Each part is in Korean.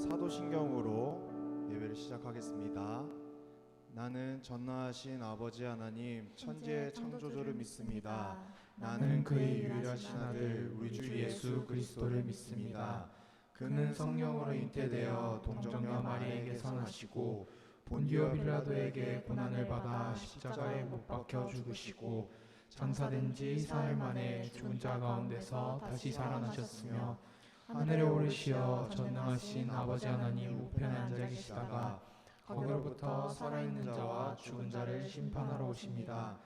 사도신경으로 예배를 시작하겠습니다. 나는 전능하신 아버지 하나님 천지의 창조주를 믿습니다. 나는 그의 유일하신 아들 우리 주 예수 그리스도를 믿습니다. 그는 성령으로 잉태되어 동정녀 마리아에게서 나시고 본디오 빌라도에게 고난을 받아 십자가에 못 박혀 죽으시고 장사된 지 사흘 만에 죽은 자 가운데서 다시 살아나셨으며 하늘에 오르시어 전능하신 아버지 하나님 우편에 앉아 계시다가 거기로부터 살아있는 자와 죽은 자를 심판하러 오십니다.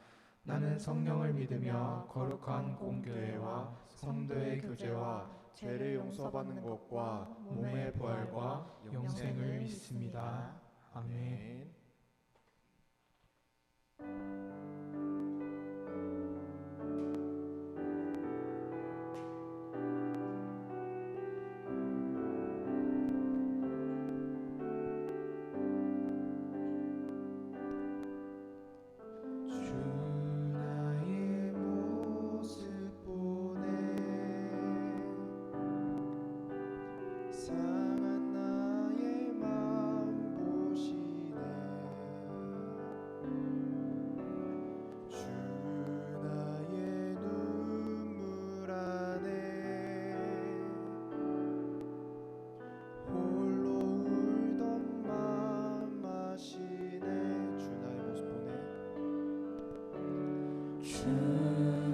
나는 성령을 믿으며 거룩한 공교회와 성도의 교제와 죄를 용서받는 것과 몸의 부활과 영생을 믿습니다. 아멘.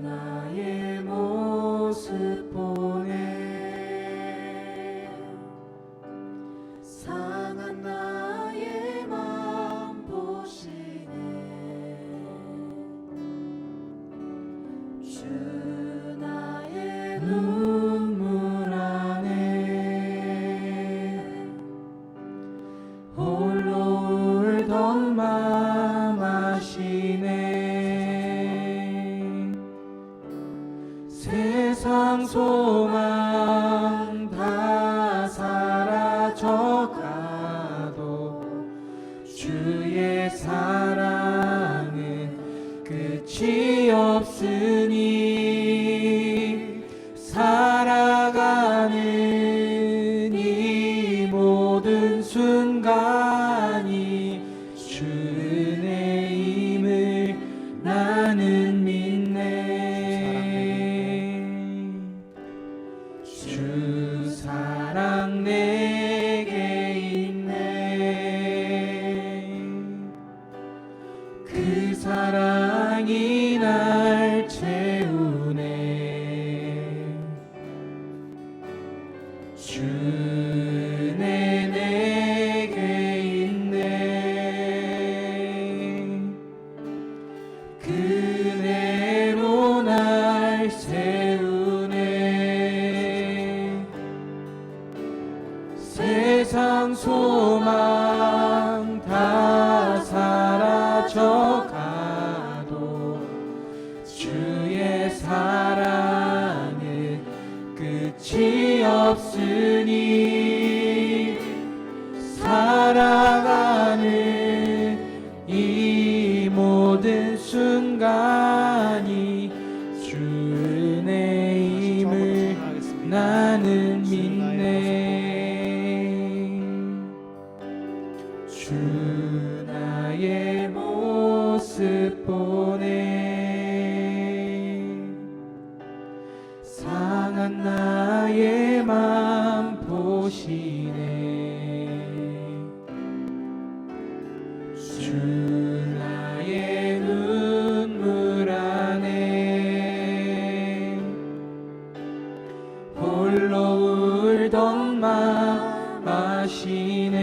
나의 모습 보네 상한 나의 맘 보시네 주 나의 눈물 안에 홀로 울던 맘 아시네 세상 소망 다 사라져가도 주의 사랑은 끝이 없으니 살아가는 이 모든 순간이 주 은혜임을 나는 믿네 주 사랑 내게 있네 그 사랑이 날 채우네 주 은혜 내게 있네 그 은혜로 날 세우네 세상 소망 다 사라져가도 주의 사랑은 끝이 없으니 살아가는 이 모든 순간이 주 은혜임을 나는 믿네 주 나의 모습 보네 상한 나의 맘 보시네 주 나의 눈물 안에 홀로 울던 맘 아시네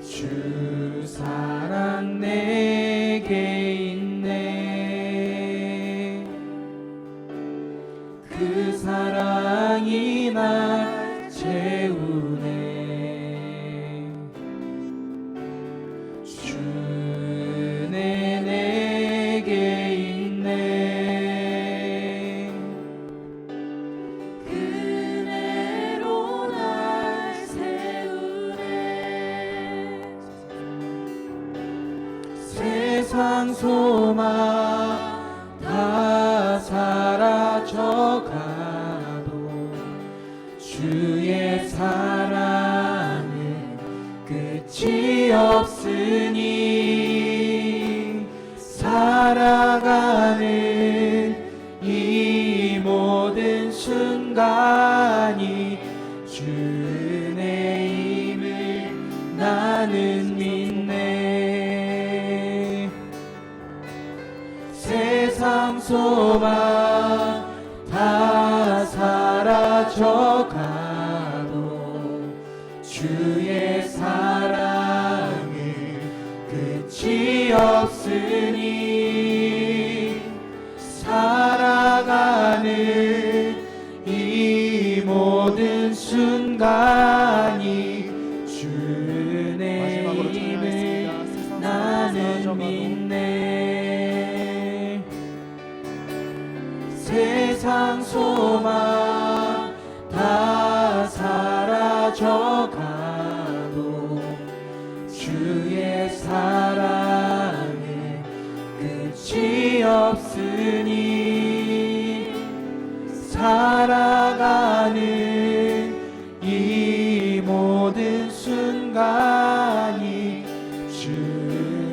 주 사랑 내게 있네 그 사랑이 날 채우네 주 은혜 내게 있네 그 은혜로 날 세우네 세상 소망 다 사라져가도 없으니 살아가는 이 모든 순간이 주 은혜임을 나는 믿네. 세상 소망 다 사라져가도 주의 사랑은 끝이 없으니 살아가는 이 모든 순간이 주 은혜임을 나는 믿네. 세상 소망 다 사라져가도 주의 사랑은 끝이 없으니 살아가는 이 모든 순간이 주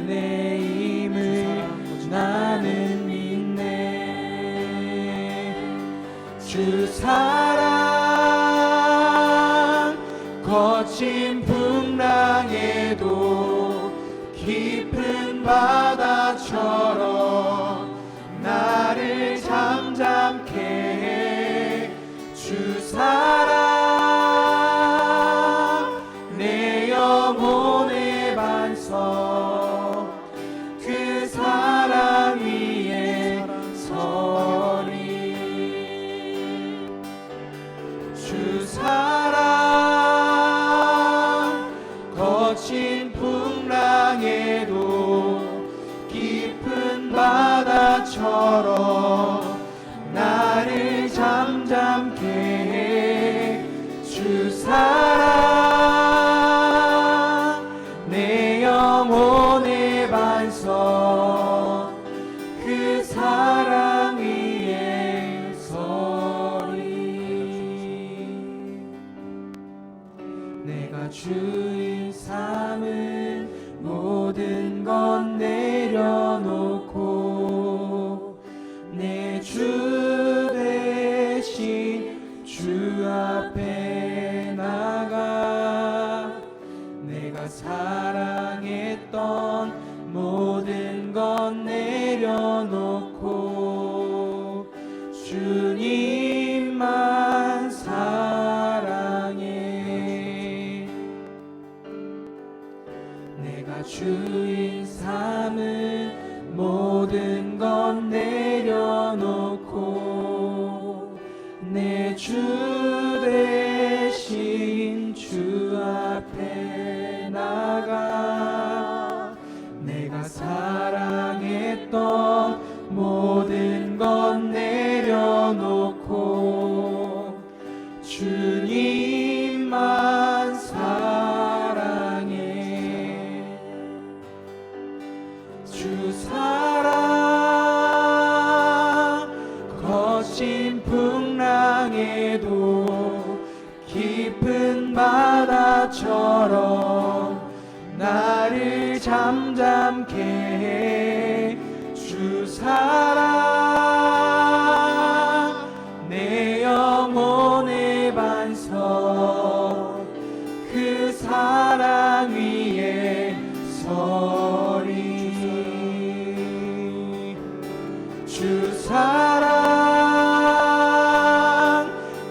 은혜임을 나는 믿네. 주 사랑 거친 풍랑에도 깊은 바다처럼 나를 잠잠케 해. 주 사랑 내 영혼의 반석 그 사랑 위에 서리. 주 사랑 거친 풍랑에도 깊은 바다처럼 나를 잠잠케 해. 주 사랑 내 영혼의 반석 그 사랑 위에 서리. 내가 주인 삼은 모든 건 내려놓고 내 주 대신 주 앞에 나가 내가 사랑했던 모든 건 내려놓고 주님만 사랑해. 내가 주인 삼은 모든 건 내려놓고 내 주 대신 주 앞에 나가 내가 사랑했던 모든 건 내려놓고 주님만 사랑해. 주 사랑 거친 풍랑에도 깊은 바다처럼 나를 잠잠케 해. 주 사랑 내 영혼의 반석 그 사랑 위에 서리. 주 사랑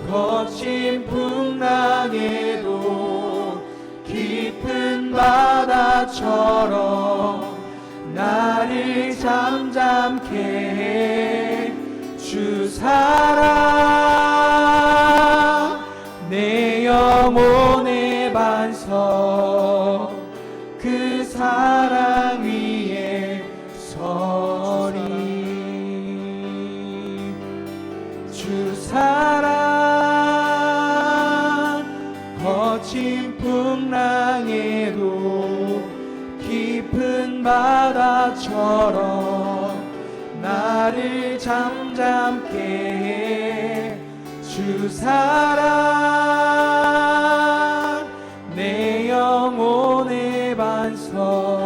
거친 풍랑에도 깊은 바다처럼 나를 잠잠케 해. 주 사랑 내 영혼의 반석 그 사랑 위에 서리. 주 사랑 거친 풍랑에도 깊은 바다처럼 나를 잠잠케 해. 주 사랑 내 영혼의 반석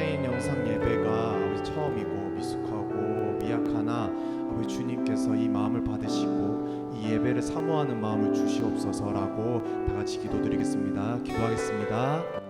온라인 영상 예배가 아버지 처음이고 미숙하고 미약하나 아버지 주님께서 이 마음을 받으시고 이 예배를 사모하는 마음을 주시옵소서라고 다 같이 기도드리겠습니다. 기도하겠습니다.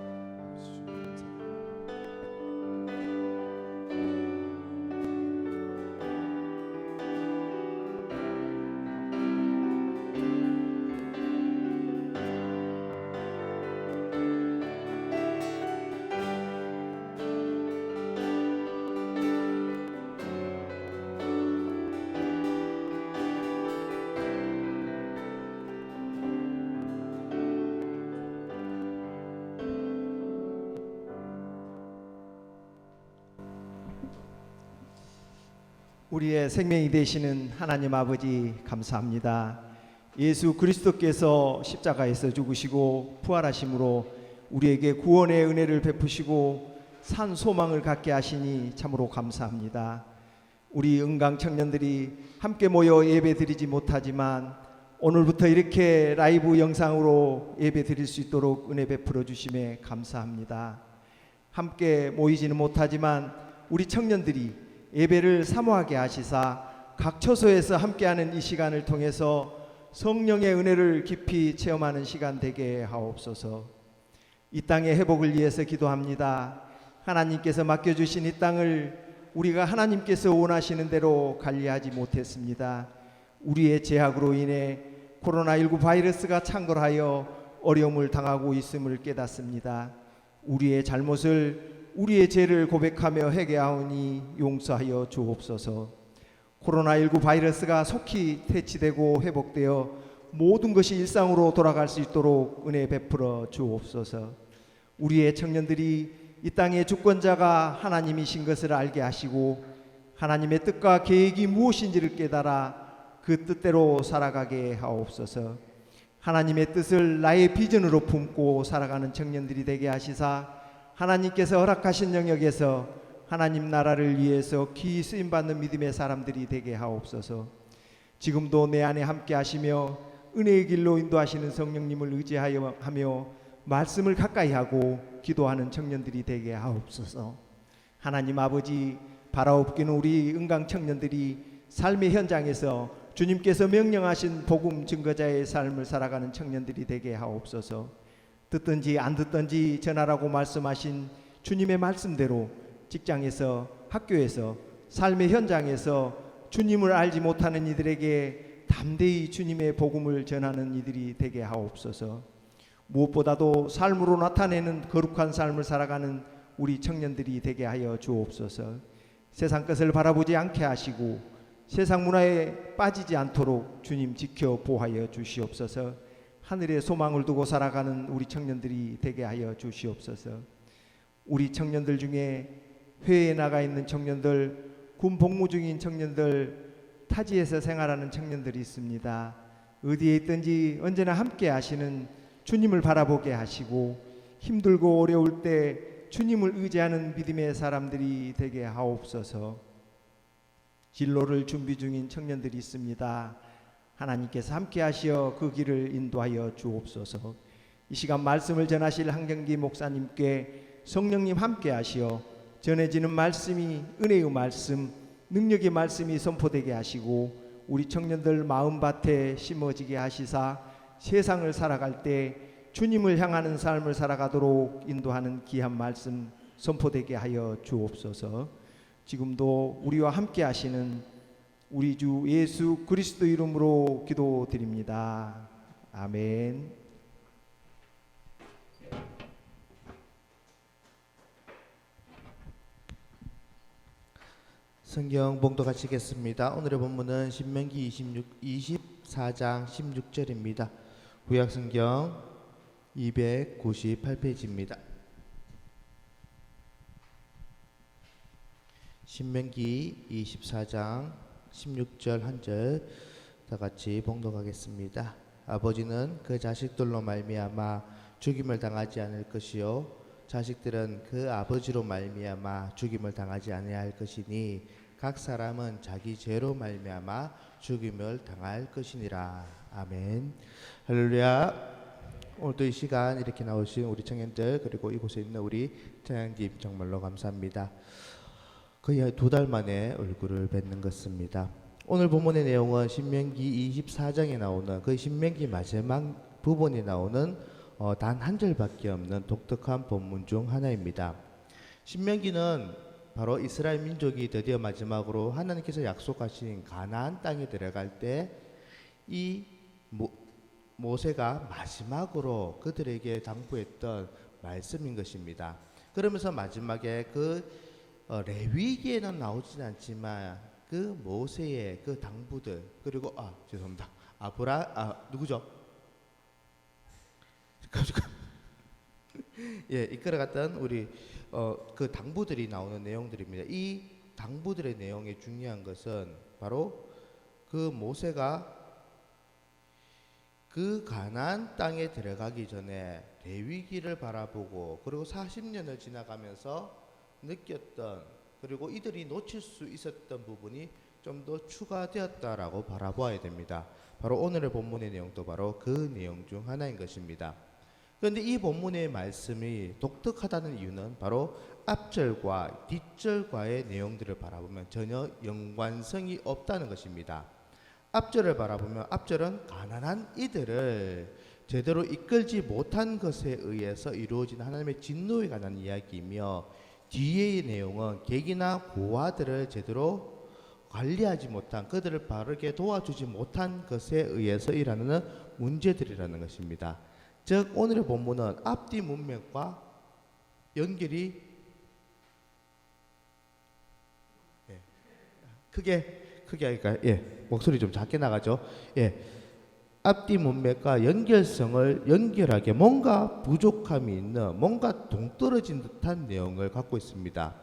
우리의 생명이 되시는 하나님 아버지 감사합니다. 예수 그리스도께서 십자가에서 죽으시고 부활하심으로 우리에게 구원의 은혜를 베푸시고 산 소망을 갖게 하시니 참으로 감사합니다. 우리 은강 청년들이 함께 모여 예배 드리지 못하지만 오늘부터 이렇게 라이브 영상으로 예배 드릴 수 있도록 은혜 베풀어 주심에 감사합니다. 함께 모이지는 못하지만 우리 청년들이 예배를 사모하게 하시사 각 처소에서 함께하는 이 시간을 통해서 성령의 은혜를 깊이 체험하는 시간 되게 하옵소서. 이 땅의 회복을 위해서 기도합니다. 하나님께서 맡겨주신 이 땅을 우리가 하나님께서 원하시는 대로 관리하지 못했습니다. 우리의 죄악으로 인해 코로나19 바이러스가 창궐하여 어려움을 당하고 있음을 깨닫습니다. 우리의 잘못을 우리의 죄를 고백하며 회개하오니 용서하여 주옵소서. 코로나19 바이러스가 속히 퇴치되고 회복되어 모든 것이 일상으로 돌아갈 수 있도록 은혜 베풀어 주옵소서. 우리의 청년들이 이 땅의 주권자가 하나님이신 것을 알게 하시고 하나님의 뜻과 계획이 무엇인지를 깨달아 그 뜻대로 살아가게 하옵소서. 하나님의 뜻을 나의 비전으로 품고 살아가는 청년들이 되게 하시사 하나님께서 허락하신 영역에서 하나님 나라를 위해서 귀히 쓰임받는 믿음의 사람들이 되게 하옵소서. 지금도 내 안에 함께 하시며 은혜의 길로 인도하시는 성령님을 의지하여 하며 말씀을 가까이 하고 기도하는 청년들이 되게 하옵소서. 하나님 아버지, 바라옵기는 우리 은강 청년들이 삶의 현장에서 주님께서 명령하신 복음 증거자의 삶을 살아가는 청년들이 되게 하옵소서. 듣든지 안 듣든지 전하라고 말씀하신 주님의 말씀대로 직장에서, 학교에서, 삶의 현장에서 주님을 알지 못하는 이들에게 담대히 주님의 복음을 전하는 이들이 되게 하옵소서. 무엇보다도 삶으로 나타내는 거룩한 삶을 살아가는 우리 청년들이 되게 하여 주옵소서. 세상 것을 바라보지 않게 하시고 세상 문화에 빠지지 않도록 주님 지켜 보호하여 주시옵소서. 하늘에 소망을 두고 살아가는 우리 청년들이 되게 하여 주시옵소서. 우리 청년들 중에 회에 나가 있는 청년들, 군 복무 중인 청년들, 타지에서 생활하는 청년들이 있습니다. 어디에 있든지 언제나 함께 하시는 주님을 바라보게 하시고 힘들고 어려울 때 주님을 의지하는 믿음의 사람들이 되게 하옵소서. 진로를 준비 중인 청년들이 있습니다. 하나님께서 함께 하시어 그 길을 인도하여 주옵소서. 이 시간 말씀을 전하실 한경기 목사님께 성령님 함께 하시어 전해지는 말씀이 은혜의 말씀, 능력의 말씀이 선포되게 하시고 우리 청년들 마음밭에 심어지게 하시사 세상을 살아갈 때 주님을 향하는 삶을 살아가도록 인도하는 귀한 말씀 선포되게 하여 주옵소서. 지금도 우리와 함께 하시는 우리 주 예수 그리스도 이름으로 기도드립니다. 아멘. 성경 봉독하시겠습니다. 오늘의 본문은 신명기 24장 16절입니다. 구약성경 298페이지입니다. 신명기 24장 16절 한 절 다 같이 봉독하겠습니다. 아버지는 그 자식들로 말미암아 죽임을 당하지 않을 것이요 자식들은 그 아버지로 말미암아 죽임을 당하지 아니할 것이니 각 사람은 자기 죄로 말미암아 죽임을 당할 것이니라. 아멘. 할렐루야. 오늘도 이 시간 이렇게 나오신 우리 청년들 그리고 이곳에 있는 우리 차장님 정말로 감사합니다. 거의 2달 만에 얼굴을 뵙는 것입니다. 오늘 본문의 내용은 신명기 24장에 나오는 그 신명기 마지막 부분에 나오는 단 한 절밖에 없는 독특한 본문 중 하나입니다. 신명기는 바로 이스라엘 민족이 드디어 마지막으로 하나님께서 약속하신 가나안 땅에 들어갈 때 이 모세가 마지막으로 그들에게 당부했던 말씀인 것입니다. 그러면서 마지막에 그 레위기에는 나오진 않지만 그 모세의 그 당부들 그리고 죄송합니다. 누구죠? 예, 이끌어갔던 우리 그 당부들이 나오는 내용들입니다. 이 당부들의 내용의 중요한 것은 바로 그 모세가 그 가나안 땅에 들어가기 전에 레위기를 바라보고 그리고 40년을 지나가면서 느꼈던 그리고 이들이 놓칠 수 있었던 부분이 좀 더 추가되었다라고 바라보아야 됩니다. 바로 오늘의 본문의 내용도 바로 그 내용 중 하나인 것입니다. 그런데 이 본문의 말씀이 독특하다는 이유는 바로 앞절과 뒷절과의 내용들을 바라보면 전혀 연관성이 없다는 것입니다. 앞절을 바라보면 앞절은 가난한 이들을 제대로 이끌지 못한 것에 의해서 이루어진 하나님의 진노에 관한 이야기이며 뒤의 내용은 객이나 고아들을 제대로 관리하지 못한 그들을 바르게 도와주지 못한 것에 의해서 일어나는 문제들이라는 것입니다. 즉 오늘의 본문은 앞뒤 문맥과 연결이 크게 하니까 목소리 좀 작게 나가죠. 앞뒤 문맥과 연결성을 연결하게 뭔가 부족함이 있는 뭔가 동떨어진 듯한 내용을 갖고 있습니다.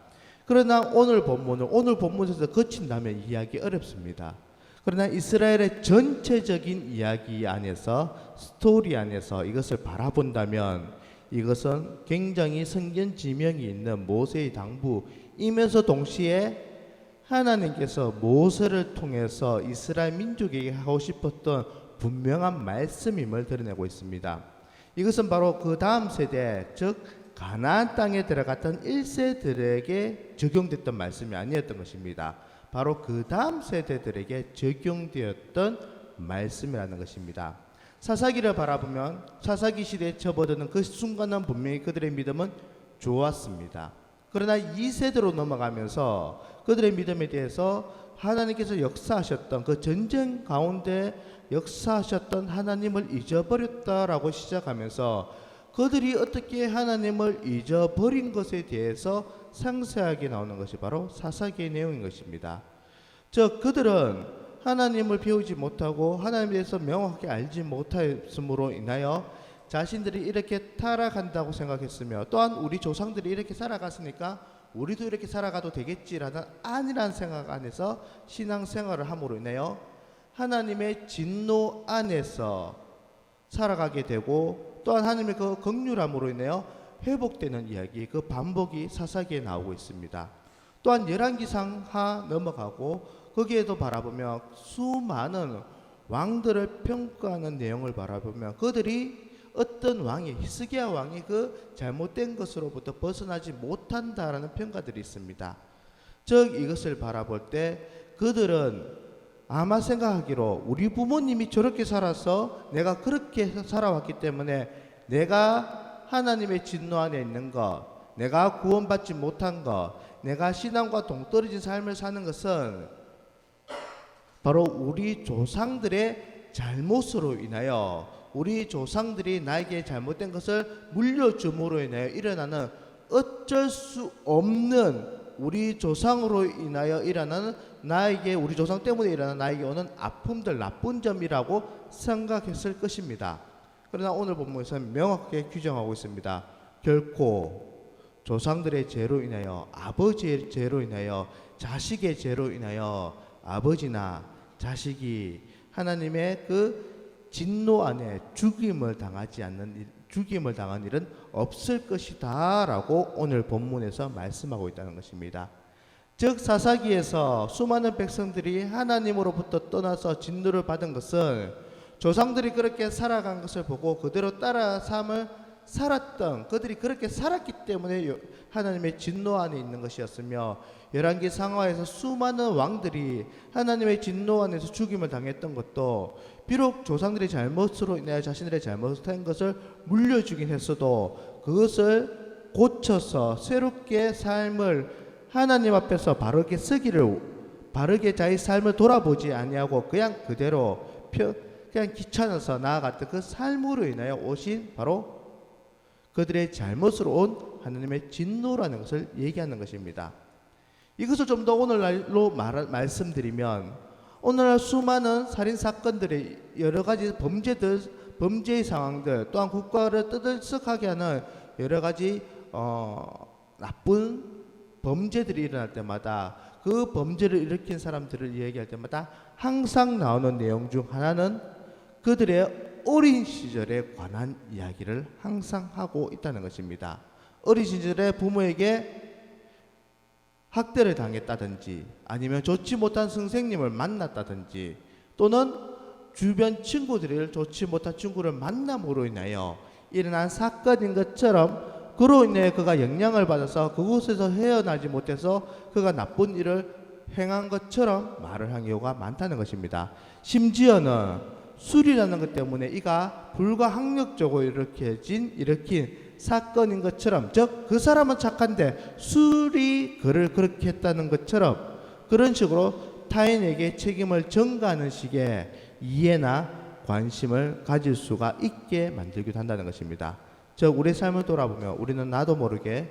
그러나 오늘 본문에서 거친다면 이해하기 어렵습니다. 그러나 이스라엘의 전체적인 이야기 안에서 스토리 안에서 이것을 바라본다면 이것은 굉장히 성경 지명이 있는 모세의 당부이면서 동시에 하나님께서 모세를 통해서 이스라엘 민족에게 하고 싶었던 분명한 말씀임을 드러내고 있습니다. 이것은 바로 그 다음 세대 즉 가나안 땅에 들어갔던 1세들에게 적용됐던 말씀이 아니었던 것입니다. 바로 그 다음 세대들에게 적용되었던 말씀이라는 것입니다. 사사기를 바라보면 사사기 시대에 접어드는 그 순간은 분명히 그들의 믿음은 좋았습니다. 그러나 2세대로 넘어가면서 그들의 믿음에 대해서 하나님께서 역사하셨던 그 전쟁 가운데 역사하셨던 하나님을 잊어버렸다라고 시작하면서 그들이 어떻게 하나님을 잊어버린 것에 대해서 상세하게 나오는 것이 바로 사사기의 내용인 것입니다. 즉 그들은 하나님을 배우지 못하고 하나님에 대해서 명확하게 알지 못했으므로 인하여 자신들이 이렇게 타락한다고 생각했으며 또한 우리 조상들이 이렇게 살아갔으니까 우리도 이렇게 살아가도 되겠지라는 안일한 생각 안에서 신앙생활을 함으로 인하여 하나님의 진노 안에서 살아가게 되고 또한 하나님의 그 긍휼함으로 인하여 회복되는 이야기 그 반복이 사사기에 나오고 있습니다. 또한 열왕기상 하 넘어가고 거기에도 바라보며 수많은 왕들을 평가하는 내용을 바라보며 그들이 어떤 왕이 히스기야 왕이 그 잘못된 것으로부터 벗어나지 못한다라는 평가들이 있습니다. 즉 이것을 바라볼 때 그들은 아마 생각하기로 우리 부모님이 저렇게 살아서 내가 그렇게 살아왔기 때문에 내가 하나님의 진노 안에 있는 것, 내가 구원받지 못한 것, 내가 신앙과 동떨어진 삶을 사는 것은 바로 우리 조상들의 잘못으로 인하여 우리 조상들이 나에게 잘못된 것을 물려줌으로 인하여 일어나는 어쩔 수 없는 우리 조상으로 인하여 일어나는 나에게 우리 조상 때문에 일어나는 나에게 오는 아픔들 나쁜 점이라고 생각했을 것입니다. 그러나 오늘 본문에서는 명확하게 규정하고 있습니다. 결코 조상들의 죄로 인하여 아버지의 죄로 인하여 자식의 죄로 인하여 아버지나 자식이 하나님의 그 진노 안에 죽임을 당한 일은 없을 것이다라고 오늘 본문에서 말씀하고 있다는 것입니다. 즉 사사기에서 수많은 백성들이 하나님으로부터 떠나서 진노를 받은 것은 조상들이 그렇게 살아간 것을 보고 그대로 따라 삶을 살았던 그들이 그렇게 살았기 때문에 하나님의 진노 안에 있는 것이었으며, 열왕기 상하에서 수많은 왕들이 하나님의 진노 안에서 죽임을 당했던 것도 비록 조상들의 잘못으로 인하여 자신들의 잘못한 것을 물려주긴 했어도 그것을 고쳐서 새롭게 삶을 하나님 앞에서 바르게 쓰기를, 바르게 자기 삶을 돌아보지 아니하고 그냥 그대로 그냥 귀찮아서 나아갔던 그 삶으로 인하여 오신 바로 그들의 잘못으로 온 하나님의 진노라는 것을 얘기하는 것입니다. 이것을 좀 더 오늘날로 말씀드리면, 오늘날 수많은 살인 사건들의 여러 가지 범죄의 상황들, 또한 국가를 떠들썩하게 하는 여러 가지 나쁜 범죄들이 일어날 때마다, 그 범죄를 일으킨 사람들을 얘기할 때마다 항상 나오는 내용 중 하나는 그들의 어린 시절에 관한 이야기를 항상 하고 있다는 것입니다. 어린 시절에 부모에게 학대를 당했다든지, 아니면 좋지 못한 선생님을 만났다든지, 또는 주변 친구들을 좋지 못한 친구를 만남으로 인하여 일어난 사건인 것처럼, 그로 인해 그가 영향을 받아서 그곳에서 헤어나지 못해서 그가 나쁜 일을 행한 것처럼 말을 한 경우가 많다는 것입니다. 심지어는 술이라는 것 때문에 이가 불가항력적으로 일으킨 사건인 것처럼, 즉 그 사람은 착한데 술이 그를 그렇게 했다는 것처럼, 그런 식으로 타인에게 책임을 전가하는 식의 이해나 관심을 가질 수가 있게 만들기도 한다는 것입니다. 즉 우리 삶을 돌아보면 우리는 나도 모르게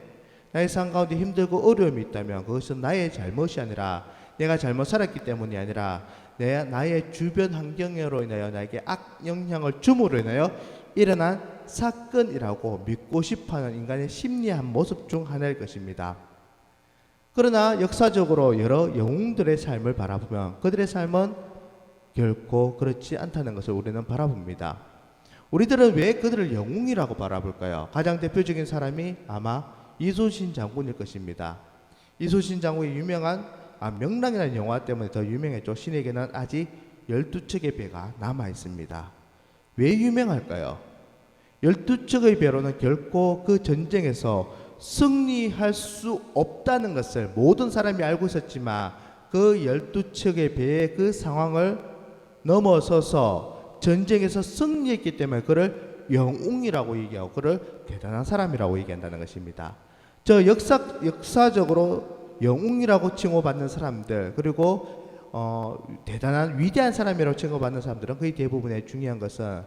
나의 삶 가운데 힘들고 어려움이 있다면 그것은 나의 잘못이 아니라, 내가 잘못 살았기 때문이 아니라 나의 주변 환경으로 인하여 나에게 악영향을 줌으로 인하여 일어난 사건이라고 믿고 싶어하는 인간의 심리의 한 모습 중 하나일 것입니다. 그러나 역사적으로 여러 영웅들의 삶을 바라보면 그들의 삶은 결코 그렇지 않다는 것을 우리는 바라봅니다. 우리들은 왜 그들을 영웅이라고 바라볼까요? 가장 대표적인 사람이 아마 이순신 장군일 것입니다. 이순신 장군의 유명한 명랑이라는 영화 때문에 더 유명했죠. 신에게는 아직 12척의 배가 남아 있습니다. 왜 유명할까요? 12척의 배로는 결코 그 전쟁에서 승리할 수 없다는 것을 모든 사람이 알고 있었지만, 그 12척의 배의 그 상황을 넘어서서 전쟁에서 승리했기 때문에 그를 영웅이라고 얘기하고 그를 대단한 사람이라고 얘기한다는 것입니다. 저 역사적으로 영웅이라고 칭호받는 사람들, 그리고 대단한 위대한 사람이라고 칭호받는 사람들은 거의 대부분의 중요한 것은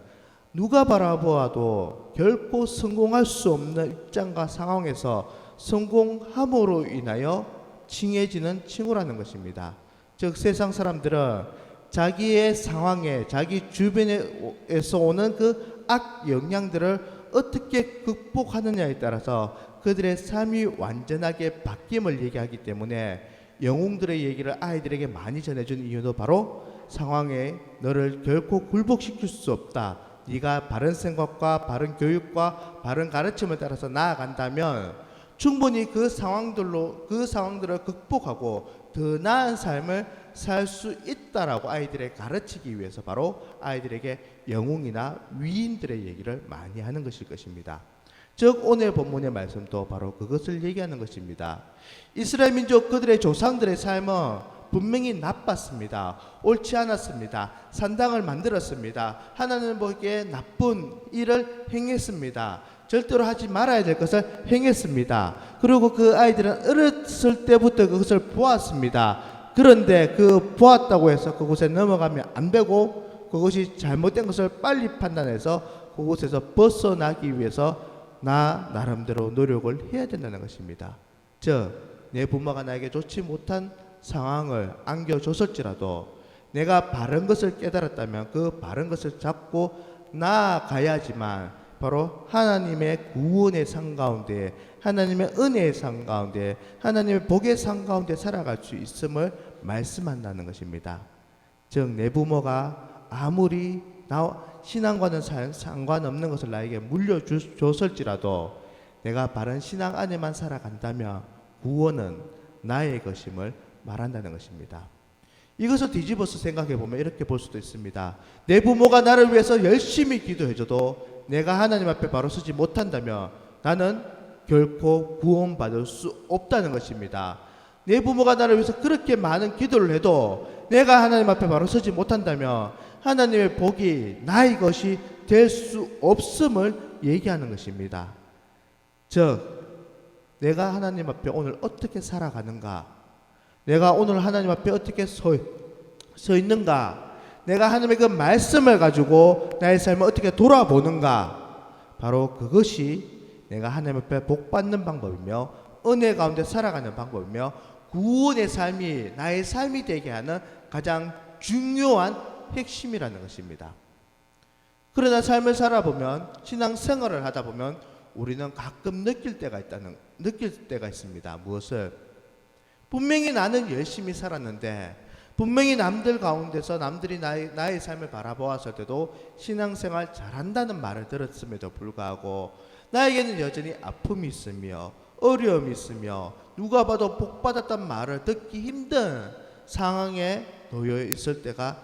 누가 바라보아도 결코 성공할 수 없는 입장과 상황에서 성공함으로 인하여 칭해지는 칭호라는 것입니다. 즉 세상 사람들은 자기의 상황에, 자기 주변에서 오는 그 악 영향들을 어떻게 극복하느냐에 따라서 그들의 삶이 완전하게 바뀜을 얘기하기 때문에 영웅들의 얘기를 아이들에게 많이 전해준 이유도 바로 상황에 너를 결코 굴복시킬 수 없다. 네가 바른 생각과 바른 교육과 바른 가르침을 따라서 나아간다면 충분히 그 상황들을 극복하고 더 나은 삶을 살 수 있다라고 아이들에게 가르치기 위해서 바로 아이들에게 영웅이나 위인들의 얘기를 많이 하는 것일 것입니다. 즉 오늘 본문의 말씀도 바로 그것을 얘기하는 것입니다. 이스라엘 민족 그들의 조상들의 삶은 분명히 나빴습니다. 옳지 않았습니다. 산당을 만들었습니다. 하나님 보기에 나쁜 일을 행했습니다. 절대로 하지 말아야 될 것을 행했습니다. 그리고 그 아이들은 어렸을 때부터 그것을 보았습니다. 그런데 그 보았다고 해서 그곳에 넘어가면 안 되고, 그것이 잘못된 것을 빨리 판단해서 그곳에서 벗어나기 위해서 나름대로 노력을 해야 된다는 것입니다. 즉 내 부모가 나에게 좋지 못한 상황을 안겨줬을지라도 내가 바른 것을 깨달았다면 그 바른 것을 잡고 나아가야지만 바로 하나님의 구원의 상 가운데, 하나님의 은혜의 상 가운데, 하나님의 복의 상 가운데 살아갈 수 있음을 말씀한다는 것입니다. 즉 내 부모가 아무리 신앙과는 상관없는 것을 나에게 물려줬을지라도 내가 바른 신앙 안에만 살아간다면 구원은 나의 것임을 말한다는 것입니다. 이것을 뒤집어서 생각해 보면 이렇게 볼 수도 있습니다. 내 부모가 나를 위해서 열심히 기도해줘도 내가 하나님 앞에 바로 서지 못한다면 나는 결코 구원받을 수 없다는 것입니다. 내 부모가 나를 위해서 그렇게 많은 기도를 해도 내가 하나님 앞에 바로 서지 못한다면 하나님의 복이 나의 것이 될 수 없음을 얘기하는 것입니다. 즉 내가 하나님 앞에 오늘 어떻게 살아가는가, 내가 오늘 하나님 앞에 어떻게 서 있는가, 내가 하나님의 그 말씀을 가지고 나의 삶을 어떻게 돌아보는가, 바로 그것이 내가 하나님 앞에 복 받는 방법이며 은혜 가운데 살아가는 방법이며 구원의 삶이 나의 삶이 되게 하는 가장 중요한 핵심이라는 것입니다. 그러나 삶을 살아보면, 신앙생활을 하다 보면 우리는 가끔 느낄 때가 있습니다. 무엇을? 분명히 나는 열심히 살았는데, 분명히 남들 가운데서 남들이 나의 삶을 바라보았을 때도 신앙생활 잘한다는 말을 들었음에도 불구하고 나에게는 여전히 아픔이 있으며 어려움이 있으며 누가 봐도 복받았단 말을 듣기 힘든 상황에 놓여 있을 때가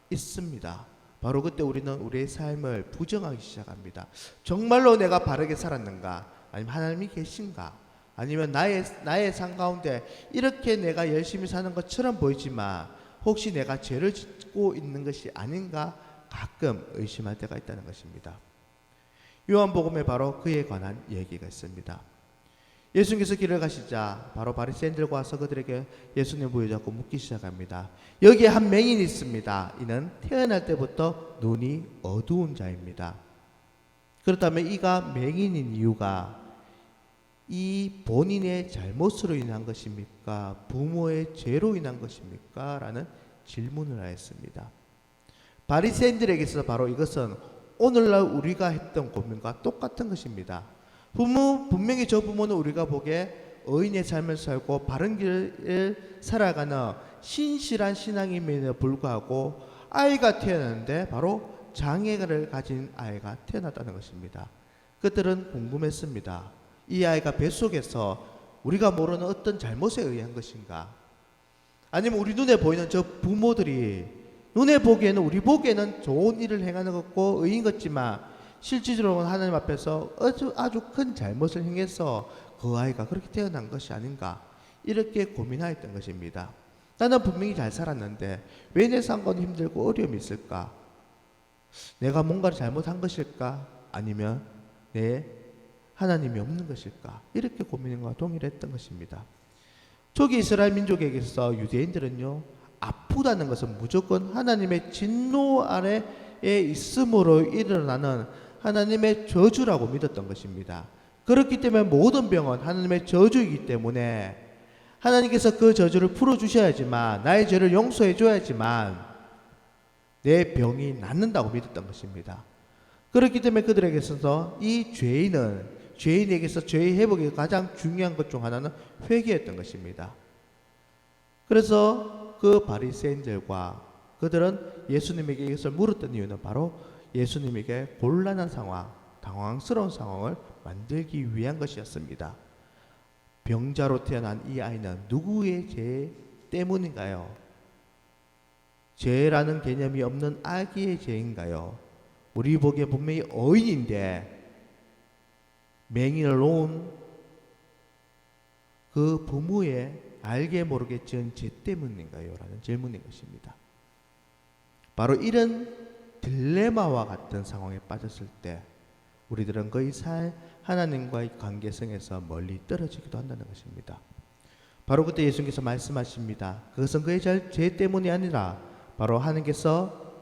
있습니다. 바로 그때 우리는 우리의 삶을 부정하기 시작합니다. 정말로 내가 바르게 살았는가? 아니면 하나님이 계신가? 아니면 나의 삶 가운데 이렇게 내가 열심히 사는 것처럼 보이지만 혹시 내가 죄를 짓고 있는 것이 아닌가? 가끔 의심할 때가 있다는 것입니다. 요한복음에 바로 그에 관한 얘기가 있습니다. 예수님께서 길을 가시자 바로 바리새인들과 와서 그들에게 예수님 보여잡고 묻기 시작합니다. 여기에 한 맹인이 있습니다. 이는 태어날 때부터 눈이 어두운 자입니다. 그렇다면 이가 맹인인 이유가 이 본인의 잘못으로 인한 것입니까? 부모의 죄로 인한 것입니까? 라는 질문을 하였습니다. 바리새인들에게서 바로 이것은 오늘날 우리가 했던 고민과 똑같은 것입니다. 분명히 저 부모는 우리가 보기에 의인의 삶을 살고 바른 길을 살아가는 신실한 신앙임에도 불구하고 아이가 태어났는데 바로 장애를 가진 아이가 태어났다는 것입니다. 그들은 궁금했습니다. 이 아이가 뱃속에서 우리가 모르는 어떤 잘못에 의한 것인가? 아니면 우리 눈에 보이는 저 부모들이 눈에 보기에는 우리 보기에는 좋은 일을 행하는 것고 의인 같지만 실질적으로는 하나님 앞에서 아주 큰 잘못을 행해서 그 아이가 그렇게 태어난 것이 아닌가, 이렇게 고민하였던 것입니다. 나는 분명히 잘 살았는데 왜 내 삶은 힘들고 어려움이 있을까? 내가 뭔가를 잘못한 것일까? 아니면 내 하나님이 없는 것일까? 이렇게 고민과 동일했던 것입니다. 초기 이스라엘 민족에게 있어 유대인들은요, 아프다는 것은 무조건 하나님의 진노 아래에 있음으로 일어나는 하나님의 저주라고 믿었던 것입니다. 그렇기 때문에 모든 병은 하나님의 저주이기 때문에 하나님께서 그 저주를 풀어주셔야지만, 나의 죄를 용서해줘야지만 내 병이 낫는다고 믿었던 것입니다. 그렇기 때문에 그들에게 있어서 이 죄인에게서 죄의 회복의 가장 중요한 것 중 하나는 회개였던 것입니다. 그래서 그 바리새인들과 그들은 예수님에게 이것을 물었던 이유는 바로 예수님에게 곤란한 상황, 당황스러운 상황을 만들기 위한 것이었습니다. 병자로 태어난 이 아이는 누구의 죄 때문인가요? 죄라는 개념이 없는 아기의 죄인가요? 우리 보기에 분명히 어인인데 맹인을 놓은 그 부모의 알게 모르게 지은 죄 때문인가요? 라는 질문인 것입니다. 바로 이런 딜레마와 같은 상황에 빠졌을 때 우리들은 거의 하나님과의 관계성에서 멀리 떨어지기도 한다는 것입니다. 바로 그때 예수님께서 말씀하십니다. 그것은 그의 죄 때문이 아니라 바로 하나님께서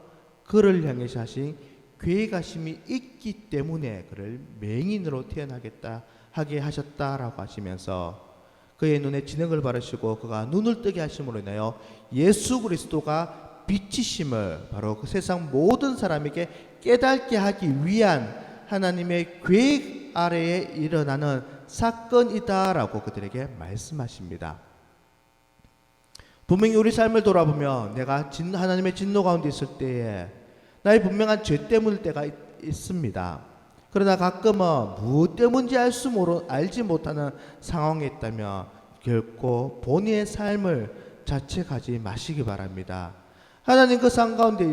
그를 향해서 하신 괴가심이 있기 때문에 그를 맹인으로 태어나겠다 하게 하셨다라고 하시면서 그의 눈에 진흙을 바르시고 그가 눈을 뜨게 하심으로 인하여 예수 그리스도가 빛이심을 바로 그 세상 모든 사람에게 깨닫게 하기 위한 하나님의 계획 아래에 일어나는 사건이다라고 그들에게 말씀하십니다. 분명히 우리 삶을 돌아보면 내가 하나님의 진노 가운데 있을 때에 나의 분명한 죄 때문일 때가 있습니다. 그러나 가끔은 무엇 때문인지 알지 못하는 상황에 있다면 결코 본인의 삶을 자책하지 마시기 바랍니다. 하나님 그 상 가운데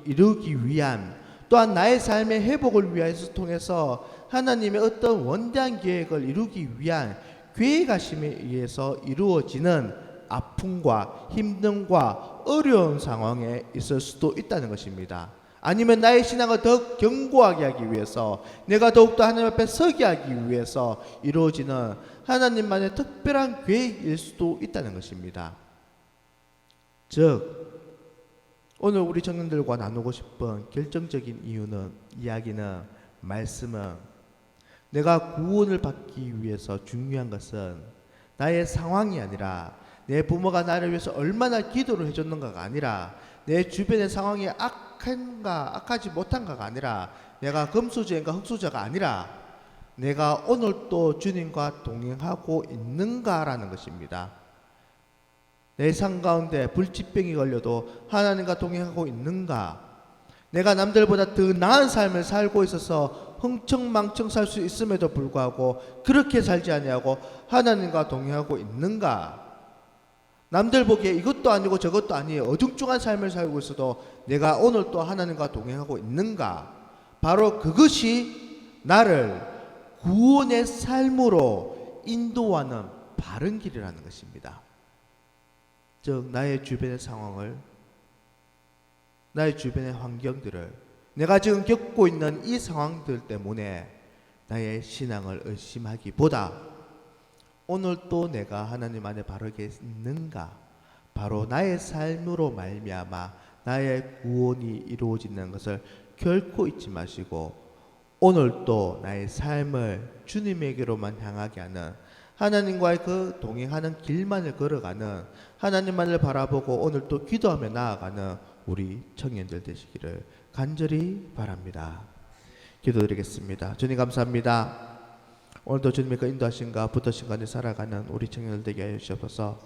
이루기 위한, 또한 나의 삶의 회복을 위해서 통해서 하나님의 어떤 원대한 계획을 이루기 위한 계획하심에 의해서 이루어지는 아픔과 힘듦과 어려운 상황에 있을 수도 있다는 것입니다. 아니면 나의 신앙을 더 견고하게 하기 위해서, 내가 더욱더 하나님 앞에 서게 하기 위해서 이루어지는 하나님만의 특별한 계획일 수도 있다는 것입니다. 즉 오늘 우리 청년들과 나누고 싶은 결정적인 이야기는, 말씀은, 내가 구원을 받기 위해서 중요한 것은 나의 상황이 아니라, 내 부모가 나를 위해서 얼마나 기도를 해줬는가가 아니라, 내 주변의 상황이 악하지 못한가가 아니라, 내가 금수저인가 흙수저가 아니라, 내가 오늘 또 주님과 동행하고 있는가라는 것입니다. 내 삶 가운데 불치병이 걸려도 하나님과 동행하고 있는가? 내가 남들보다 더 나은 삶을 살고 있어서 흥청망청 살 수 있음에도 불구하고 그렇게 살지 아니하고 하나님과 동행하고 있는가? 남들 보기에 이것도 아니고 저것도 아니에요, 어중중한 삶을 살고 있어도 내가 오늘 또 하나님과 동행하고 있는가? 바로 그것이 나를 구원의 삶으로 인도하는 바른 길이라는 것입니다. 즉 나의 주변의 상황을, 나의 주변의 환경들을, 내가 지금 겪고 있는 이 상황들 때문에 나의 신앙을 의심하기보다 오늘 또 내가 하나님 안에 바르게 있는가, 바로 나의 삶으로 말미암아 나의 구원이 이루어지는 것을 결코 잊지 마시고, 오늘 또 나의 삶을 주님에게로만 향하게 하는, 하나님과의 그 동행하는 길만을 걸어가는, 하나님만을 바라보고 오늘 또 기도하며 나아가는 우리 청년들 되시기를 간절히 바랍니다. 기도드리겠습니다. 주님 감사합니다. 오늘도 주님의 그 인도하심과 붙드신 가운데 살아가는 우리 청년들 되게 하여 주시옵소서.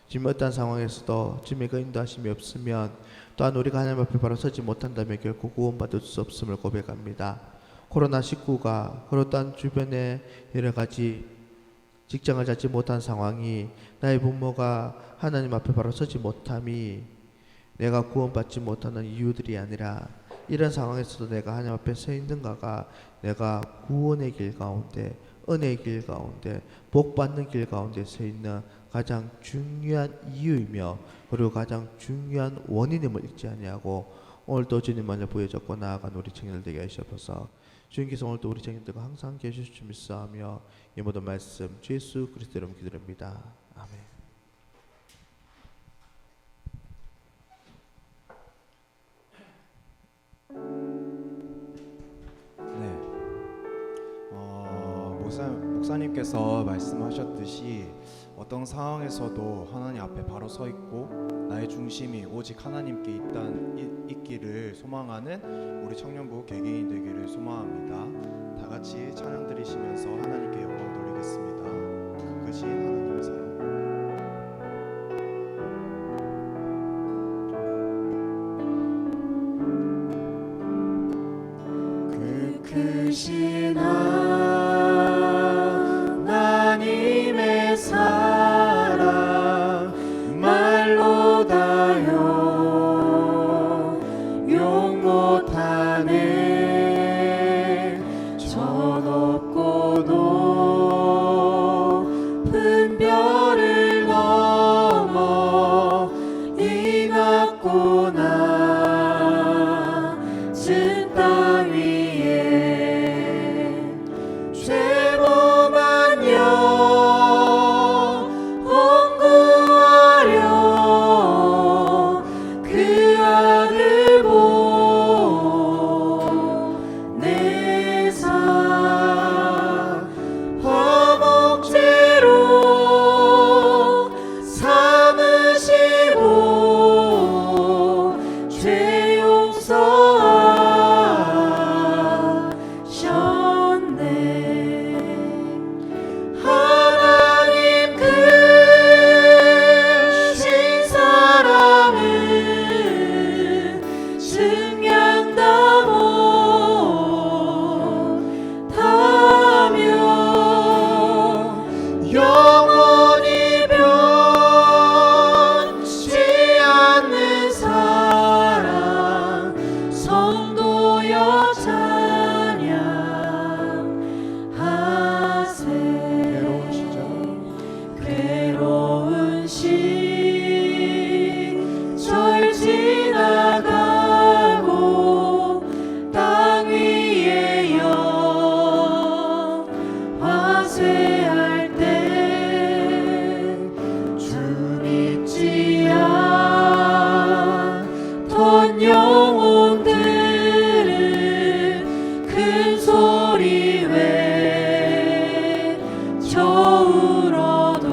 지금 어떤 상황에서도 주님의 그 인도하심이 없으면, 또한 우리가 하나님 앞에 바로 서지 못한다면 결코 구원받을 수 없음을 고백합니다. 코로나19가, 그리고 또한 주변에 여러 가지 직장을 잡지 못한 상황이, 나의 부모가 하나님 앞에 바로 서지 못함이 내가 구원받지 못하는 이유들이 아니라, 이런 상황에서도 내가 하나님 앞에 서 있는가가 내가 구원의 길 가운데, 은혜의 길 가운데, 복받는 길 가운데 서 있는 가장 중요한 이유이며, 그리고 가장 중요한 원인임을 잊지 아니하고 오늘도 주님만을 보여줬고 나아간 우리 청년들 되게 하시옵소서. 주님께서 오늘도 우리 청년들과 항상 계실 줄 믿사오며 이 모든 말씀 주 예수 그리스도 이름으로 기도드립니다. 아멘. 네, 목사님께서 말씀하셨듯이 어떤 상황에서도 하나님 앞에 바로 서 있고 나의 중심이 오직 하나님께 있기를 소망하는 우리 청년부 개개인 되기를 소망합니다. 다 같이 찬양 드리시면서 하나님께 영광 돌리겠습니다. 그 크신 하나님의 사랑. 그 크신 하나님의 사랑 말로 다요 용 못하네. 저 높고 울어도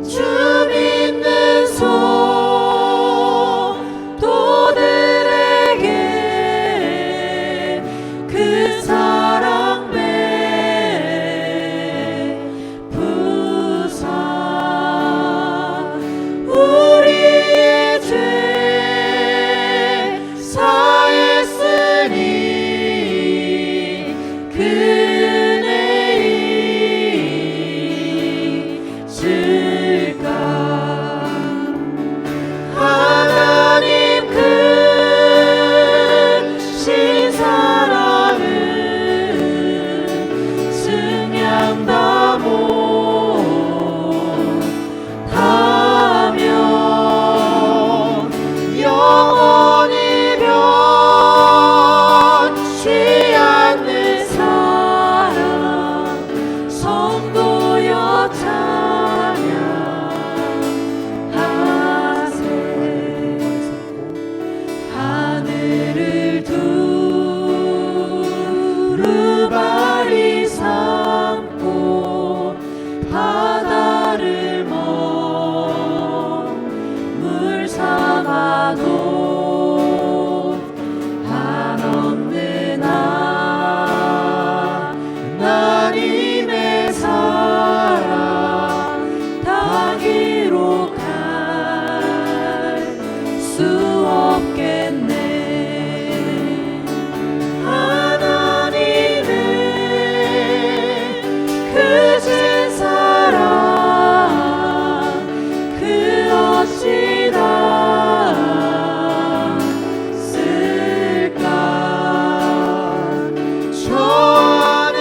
주 믿는 성도들에게 그 사랑 베푸사 우리의 죄 사했으니 그 은혜 잊을까 하나님 크신 사랑은 승량다 못하며 영원히 변치 않는 사랑 성도여 찬양하세 하늘을 두루발이 삼고 바다를 먹물 삼아도 한없는 하나님의 사랑 다 기록할 수 없겠네 하나님의 크신 사랑 그 어찌 다 쓸까 저 하늘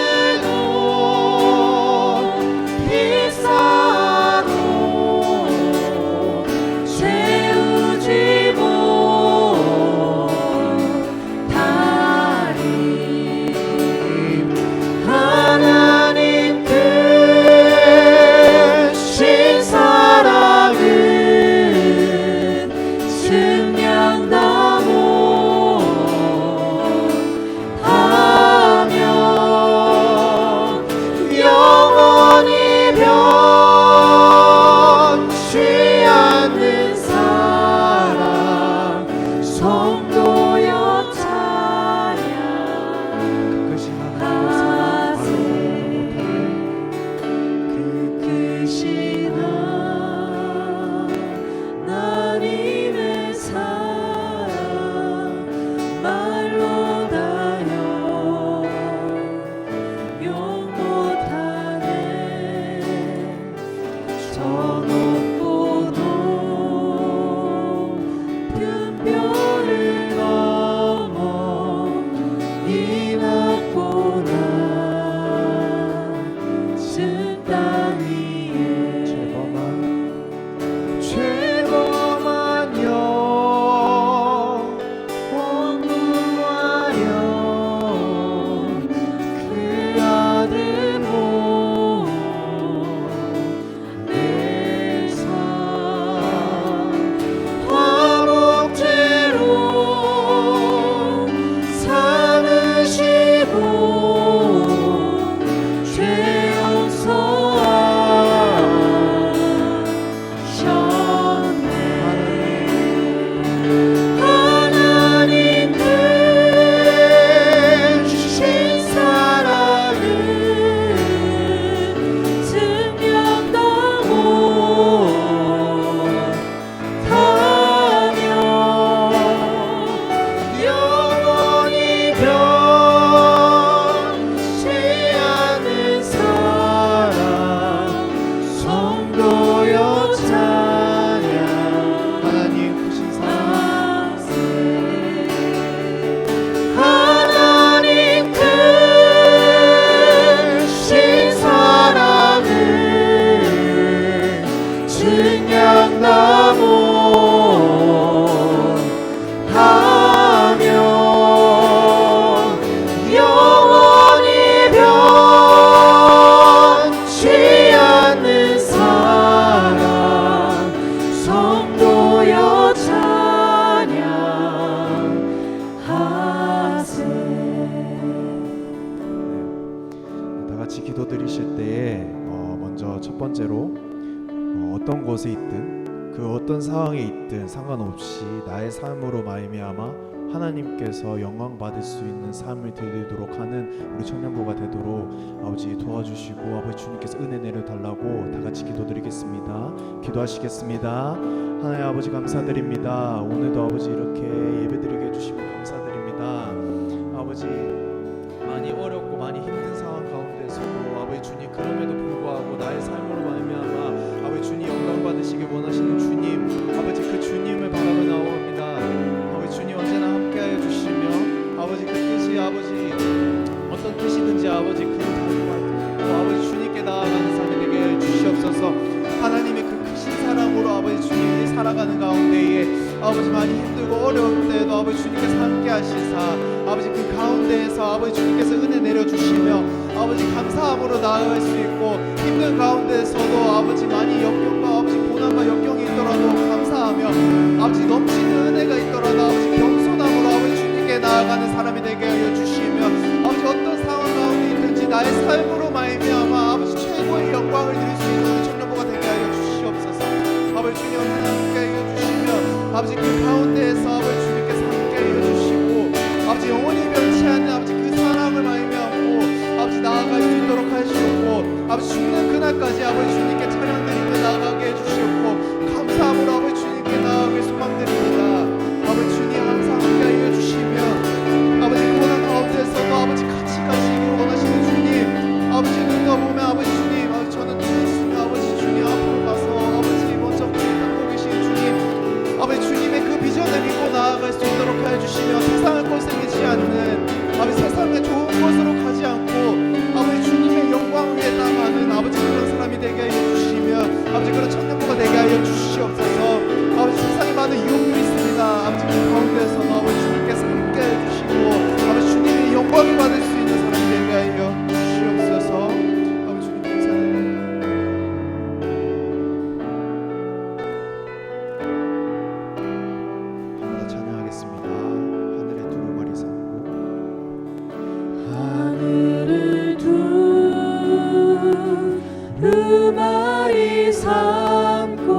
기도하실 때에 먼저 첫 번째로 어떤 곳에 있든 그 어떤 상황에 있든 상관없이 나의 삶으로 말미암아 하나님께서 영광 받을 수 있는 삶을 드리도록 하는 우리 청년부가 되도록 아버지 도와주시고 아버지 주님께서 은혜 내려달라고 다 같이 기도드리겠습니다. 기도하시겠습니다. 하나님 아버지 감사드립니다. 오늘도 아버지 이렇게 예배드리게 해주시고 감사드립니다. 아버지 많이 어렵고 많이 힘든 상황 가운데서도 아버지 주님 그럼에도 불구하고 나의 삶으로 말미암아 아버지 주님 영광 받으시길 원하시는 주님 아버지 그 주님을 바라며 나옵니다. 아버지 주님 언제나 함께하여 주시며 아버지 그 뜻이 아버지 어떤 뜻이든지 아버지 그 아버지 주님께 나아가는 삶이 되게 해 주시옵소서. 하나님의 그 크신 사랑으로 아버지 주님이 살아가는 가운데에 아버지 많이 힘들고 어려울 때에도 아버지 주님께서 함께 하시사 아버지 그 가운데에서 아버지 주님께서 은혜 내려주시며 아버지 감사함으로 나아갈 수 있고 힘든 가운데에서도 아버지 많이 역경과 아버지 고난과 역경이 있더라도 감사하며 아버지 넘치는 은혜가 있더라도 아버지 겸손함으로 아버지 주님께 나아가는 사람이 되게 하여 주시며 아버지 어떤 상황 가운데 있든지 나의 삶으로 말미암아 아버지 최고의 영광을 드릴 수 있는 우리 청년부가 되게 하여 주시옵소서. 아버지 주님 언제나 함께 하여 주시며 아버지 그 가운데에서 아버지 주님께서 함께 하여 주시고 아버지 영원히 변치 않는 아버지 그 사랑을 말미암고 아버지 나아갈 수 있도록 하시옵고 아버지 죽는 그날까지 아버지 주님께 찬양 드리며 나아가게 해주시옵고 감사함으로 아버지 주님께 나아가길 소망드립니다. 아버지 주님 항상 함께 하여 주시며 아버지 고난 가운데서도 아버지 같이 가시길 원하시는 주님 아버지 눈과 보면 아버지 주님 아버지 저는 눈이 있으면 아버지 주님 앞으로 가서 아버지 먼저 보고 계시는 주님 아버지 주님의 그 비전을 믿고 나아갈 수 있도록 하여 주시며 세상을 꼴색이지 않는 아버지 세상의 좋은 곳으로 가지 않고 아버지 주님의 영광 위에 나가는 아버지 그런 사람이 되게 하여 주시며 아버지 그런 청년부가 되게 하여 주시옵소서. 아버지 세상에 많은 유혹들이 있습니다. 아버지 그 가운데서도 아버지 주님께서 함께 해주시고 아버지 주님의 영광을 받을 수 있는 사람이 되게 하여 주시옵소서. 아버지 주님 감사드립니다. 하나 찬양하겠습니다. 하늘의 두루마리 삼고 하늘을 두루마리 삼고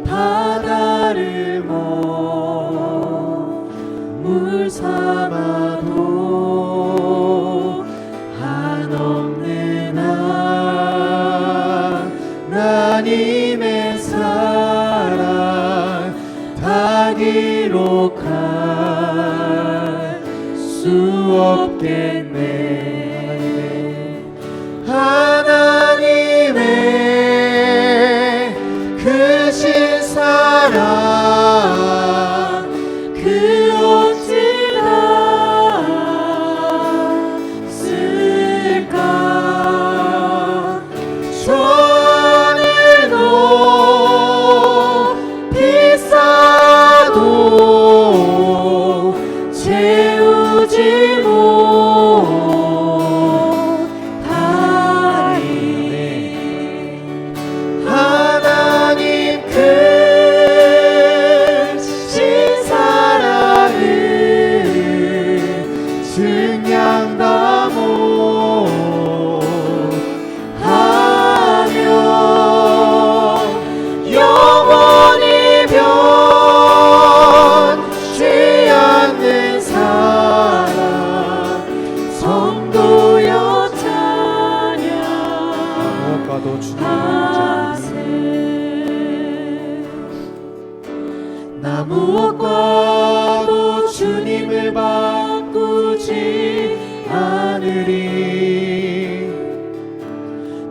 바다를 물 삼아도 한없는 하나님의 사랑 다 기록할 수 없겠네. 하나님의 크신 사랑 그 어찌다 쓸까. 저 하늘도 비싸도 채우지 못하리. 하나님 크신 사랑을 증량다 못하며 영원히 변치 않는 사랑 성도여 찬양 무엇과도 주님을 나 무엇과도 주님을 바꾸지 않으리.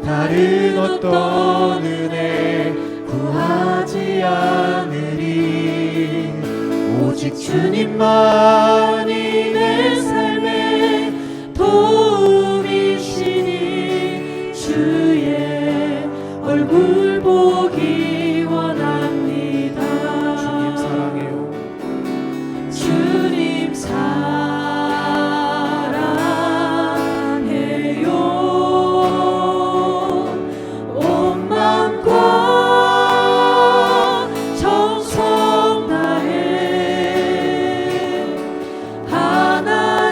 다른 어떤 은혜 구하지 않으리. 오직 주님만이 내 삶의 도움이시니 주의 얼굴 보기 원합니다. 주님 사랑해요. 주님 사랑해요. 온 마음과 정성 다해 하나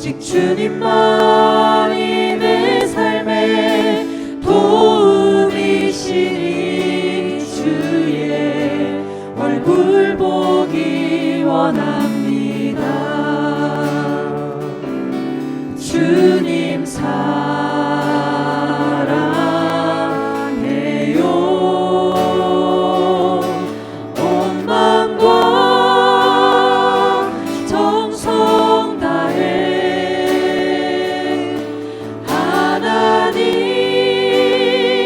오직 주님만이 내 삶의 도움이시니 주의 얼굴 보기 원합니다. 주님 사랑해요. 온 마음과 정성 다해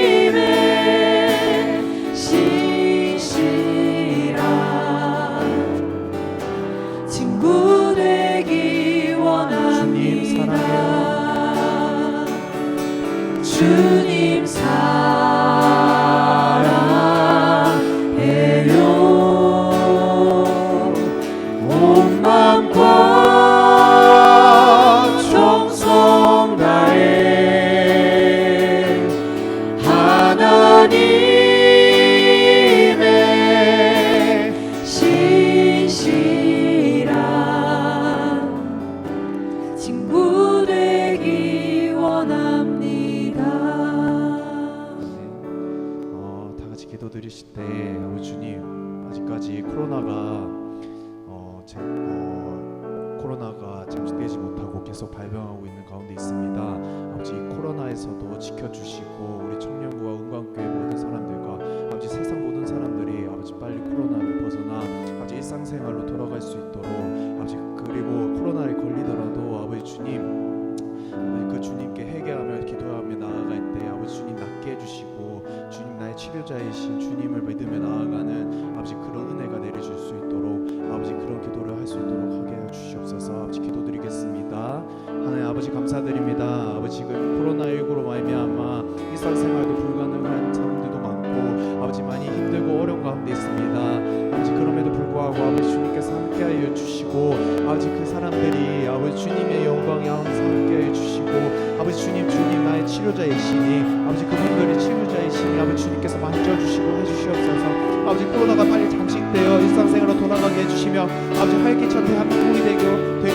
하나님의 신실한 친구 되기 원합니다. 주님 사랑해요. 온 마음과 정성 다해 하나님의 신실한 친구 되기 원합니다. 다 같이 기도드리실 때 아버지 주님, 아직까지 코로나가 잠식되지 못하고 계속 발병하고 있는 가운데 있습니다. 아버지 이 코로나에서도 지켜주시고 우리 청년부와 은광교회 모든 사람들과 아버지 세상 모든 사람들이 아버지 빨리 코로나를 벗어나 아버지 일상생활로 돌아갈 수 있도록 아버지, 그리고 코로나에 걸리더라도 아버지 주님, 아버지 그 주님께 회개하며 기도하며 나아갈 때 아버지 주님 낫게 해주시고 주님 나의 치료자이신 주님을 믿으며 나아가는 아버지 그런 은혜가 내려줄 수 있도록 아버지 그런 기도를 할 수 있도록 하게 해주시옵소서. 아버지 기도드리겠습니다. 하나님 아버지 감사드립니다. 아버지 지금 코로나19로 말미암아 일상생활도 불가능한 사람들도 많고 아버지 많이 힘들고 어려운 가운데 있습니다. 아버지 그럼에도 불구하고 아버지 주님께서 함께하여 주시고 아버지 그 사람들이 아버지 주님의 영광에 항상 함께하여 주시고 아버지 주님 나의 치료자이시니 아버지 그분들이 치료자이시니 아버지 주님께서 만져주시고 해주시옵소서. 아버지 코로나가 빨리 잠식되어 일상생활로 돌아가게 해주시며 아버지 활기찬 대한민국이 되고 우리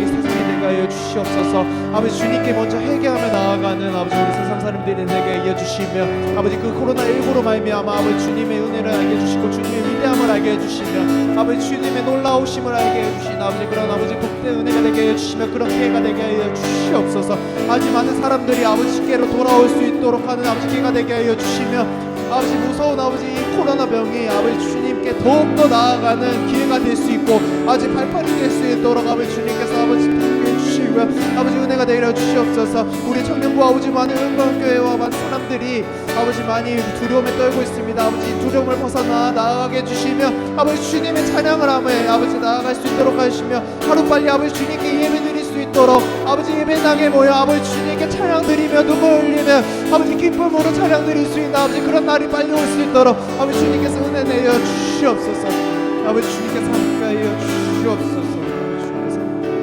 세상이 되게 하여 주시옵소서. 아버지 주님께 먼저 회개하며 나아가는 아버지 우리 세상 사람들이 되게 하여 주시며 아버지 그 코로나19로 말미암아 아버지 주님의 은혜를 알게 해주시고 주님의 위대함을 알게 해주시며 아버지 주님의 놀라우심을 알게 해주신 아버지 그런 아버지 복된 은혜가 되게 해주시며 그런 기회가 되게 하여 주시옵소서. 아버지 많은 사람들이 아버지께로 돌아올 수 있도록 하는 아버지 기회가 되게 하여 주시며 아버지 무서운 아버지 이 코로나 병이 아버지 주님께 더욱더 나아가는 기회가 될 수 있고 아버지 발판이 될 수 있도록 아버지 주님께서 아버지 돕게 해주시고요. 아버지 은혜가 되려 주시옵소서. 우리 청년부 아버지 많은 은광교회와 많은 사람들이 아버지 많이 두려움에 떨고 있습니다. 아버지 두려움을 벗어나 나아가게 해주시며 아버지 주님의 찬양을 하며 아버지 나아갈 수 있도록 하시며 하루빨리 아버지 주님께 예배드릴 수 있도록 아버지 예배당에 모여 아버지 주님께 찬양 드리며 눈물 흘리며 아버지 기쁨으로 찬양 드릴 수 있는 아버지 그런 날이 빨리 올 수 있도록 아버지 주님께서 은혜 내려 주시옵소서. 아버지 주님께서 함께하여 주시옵소서. 아버지 주님께서 함께하여 주시옵소서.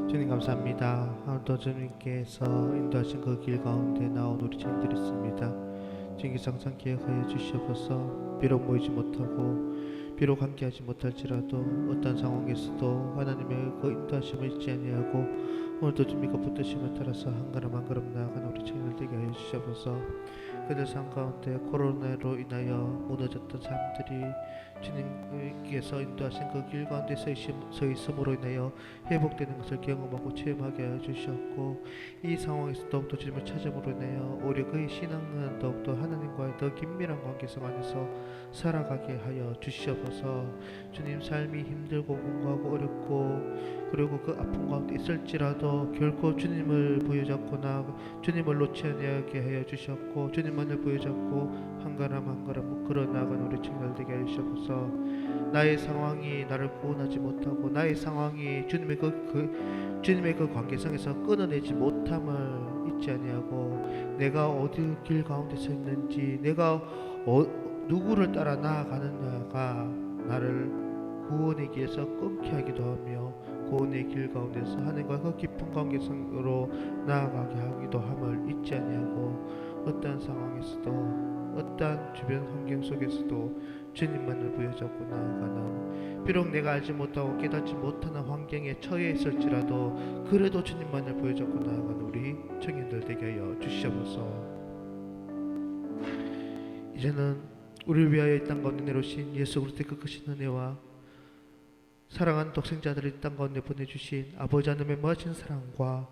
주님 감사합니다. 하루도 주님께서 인도하신 그 길 가운데 나온 우리 친구들이 있습니다. 주님께서 항상 기억하여 주시옵소서. 비록 모이지 못하고 비록 함께하지 못할지라도 어떤 상황에서도 하나님의 그 인도하심을 잊지 아니하고 오늘도 주님과 붙드심을 따라서 한 걸음 한 걸음 나아가는 우리 친구들 되게 하여 주시옵소서. 그들 삶 가운데 코로나로 인하여 무너졌던 삶들이 주님께서 인도하신 그 길 가운데 서 있음으로 인하여 회복되는 것을 경험하고 체험하게 하여 주셨고 이 상황에서 더욱더 주님을 찾음으로 인하여 오히려 그의 신앙은 더욱더 하나님과의 더 긴밀한 관계성 안에서 살아가게 하여 주시옵소서. 주님 삶이 힘들고 공고하고 어렵고 그리고 그 아픔 가운데 있을지라도 결코 주님을 부여잡거나 주님을 놓지 아니하게 하여 주셨고 주님만을 부여잡고 한 걸음 한 걸음 걸어나가는 우리 친구들 되게 하여 주옵소서. 나의 상황이 나를 구원하지 못하고 나의 상황이 주님의 그 관계성에서 끊어내지 못함을 잊지 아니하고 내가 어디 길 가운데 서 있는지 내가 누구를 따라 나아가느냐가 나를 구원의 길에서 끊게 하기도 하며 구원의 길 가운데서 하나님과 그 깊은 관계성으로 나아가게 하기도 함을 잊지 아니하고 어떠한 상황에서도 어떠한 주변 환경 속에서도 주님만을 부여잡고 나아가는, 비록 내가 알지 못하고 깨닫지 못하는 환경에 처해 있을지라도 그래도 주님만을 부여잡고 나아가는 우리 청년들 되게 하여 주시옵소서. 이제는 우리를 위하여 이 땅 가운데 내려오신 예수 그리스도의 그 크신 은혜와 사랑하는 독생자들을 이 땅 가운데 보내주신 아버지 하나님의 무하신 사랑과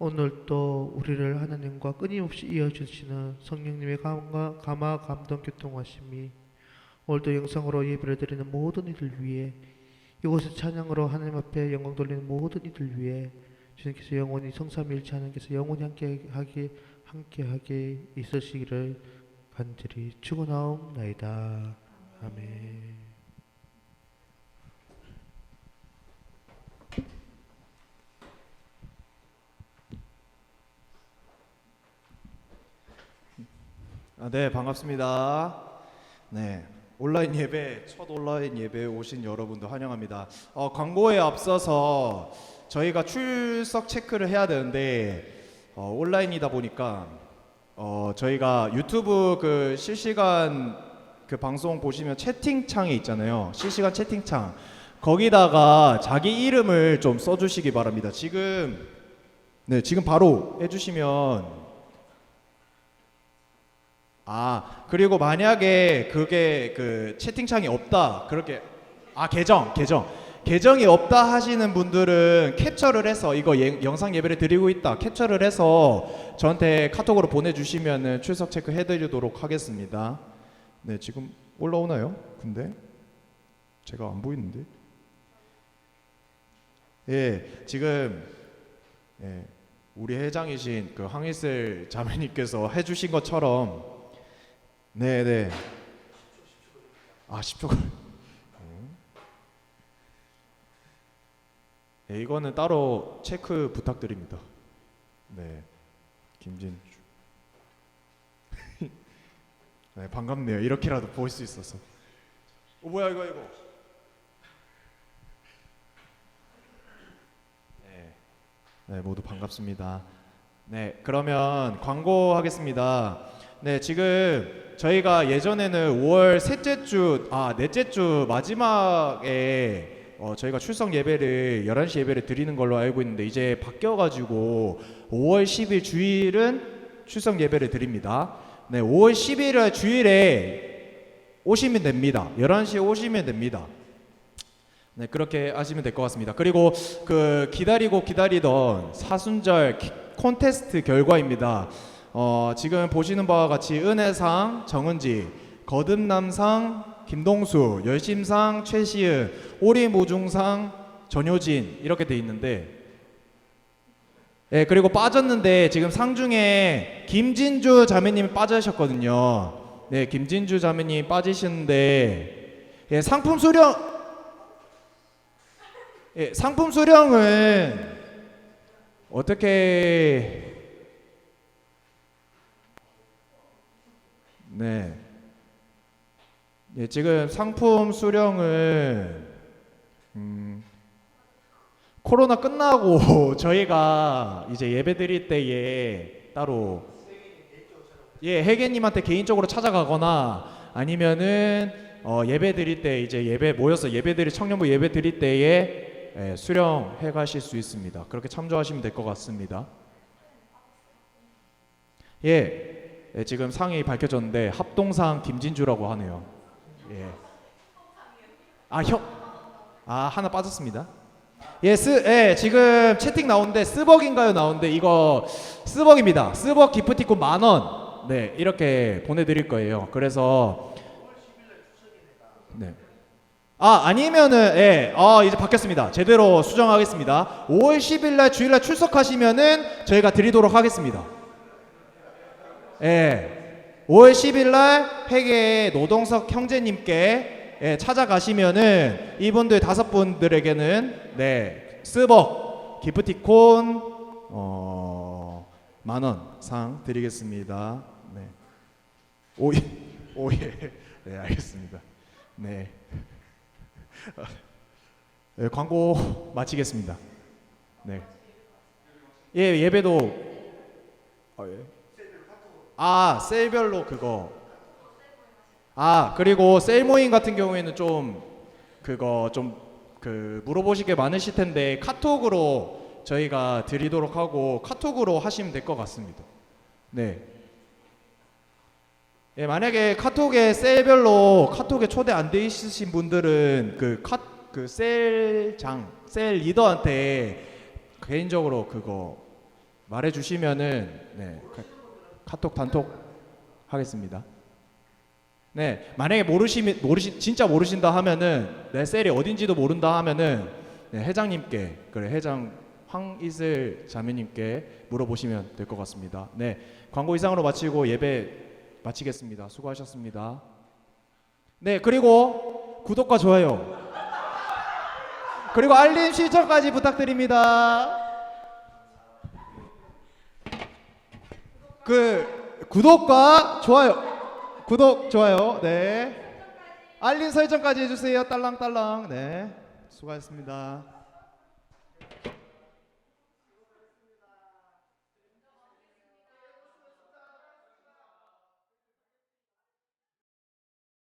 오늘 또 우리를 하나님과 끊임없이 이어주시는 성령님의 감화 감동 교통하심이 오늘도 영상으로 예배를 드리는 모든 이들 위해, 이곳에 찬양으로 하나님 앞에 영광 돌리는 모든 이들 위해 주님께서 영원히 성삼일체 하나님께서 영원히 함께하게 있으시기를 간절히 축원하옵나이다. 아멘. 네, 반갑습니다. 네, 온라인 예배, 첫 온라인 예배에 오신 여러분들 환영합니다. 광고에 앞서서 저희가 출석 체크를 해야 되는데 온라인이다 보니까 저희가 유튜브 그 실시간 그 방송 보시면 채팅창이 있잖아요. 실시간 채팅창, 거기다가 자기 이름을 좀 써주시기 바랍니다. 지금 바로 해주시면. 그리고 만약에 그게 그 채팅창이 없다, 그렇게 계정이 없다 하시는 분들은 캡처를 해서 이거 영상 예배를 드리고 있다 캡처를 해서 저한테 카톡으로 보내주시면은 출석 체크 해드리도록 하겠습니다. 네, 지금 올라오나요? 근데 제가 안 보이는데. 예, 지금 우리 회장이신 그 황희슬 자매님께서 해주신 것처럼. 네네. 10초. 네, 이거는 따로 체크 부탁드립니다. 네, 김진주. 네, 반갑네요. 이렇게라도 볼 수 있어서. 뭐야 이거. 네, 모두 반갑습니다. 네, 그러면 광고하겠습니다. 네, 지금 저희가 예전에는 5월 넷째 주 마지막에 저희가 출석 예배를 11시 예배를 드리는 걸로 알고 있는데 이제 바뀌어가지고 5월 10일 주일은 출석 예배를 드립니다. 네, 5월 11일 주일에 오시면 됩니다. 11시에 오시면 됩니다. 네, 그렇게 하시면 될 것 같습니다. 그리고 그 기다리던 사순절 콘테스트 결과입니다. 지금 보시는 바와 같이 은혜상 정은지, 거듭남상 김동수, 열심상 최시은, 오리모중상 전효진 이렇게 돼 있는데, 그리고 빠졌는데 지금 상 중에 김진주 자매님이 빠지셨거든요. 네, 김진주 자매님 빠지시는데 상품 수령은 어떻게 지금 상품 수령은 코로나 끝나고 저희가 이제 예배 드릴 때에 따로 회계님한테 개인적으로 찾아가거나 아니면은 예배 드릴 때 이제 청년부 예배 드릴 때에 수령해 가실 수 있습니다. 그렇게 참조하시면 될 것 같습니다. 지금 상이 밝혀졌는데 합동상 김진주라고 하네요. 하나 빠졌습니다. 지금 채팅 나오는데 스벅인가요? 나오는데 이거 스벅입니다. 스벅 기프티콘 10,000원. 네, 이렇게 보내드릴 거예요. 그래서 아니면은 이제 바뀌었습니다. 제대로 수정하겠습니다. 5월 10일날 주일날 출석하시면은 저희가 드리도록 하겠습니다. 5월 10일날 회계 노동석 형제님께 찾아가시면은 이분들 5분들에게는 스벅 기프티콘 10,000원 상 드리겠습니다. 오, 예. 네, 알겠습니다. 네. 네, 광고 마치겠습니다. 네. 예, 예배도 셀별로 그거. 그리고 셀 모임 같은 경우에는 좀 그거 좀 그 물어보실 게 많으실 텐데 카톡으로 저희가 드리도록 하고 카톡으로 하시면 될 것 같습니다. 네. 예, 만약에 카톡에 셀별로 카톡에 초대 안 돼 있으신 분들은 그 셀 리더한테 개인적으로 그거 말해 주시면은 네, 카톡 단톡 하겠습니다. 네, 만약에 진짜 모르신다 하면은 내 셀이 어딘지도 모른다 하면은 네, 회장님께 회장 황이슬 자매님께 물어보시면 될 것 같습니다. 네, 광고 이상으로 마치고 예배 마치겠습니다. 수고하셨습니다. 네, 그리고 구독과 좋아요 그리고 알림 실천까지 부탁드립니다. 구독과 좋아요. 구독, 좋아요. 네. 알림 설정까지 해주세요. 딸랑딸랑. 네. 수고하셨습니다.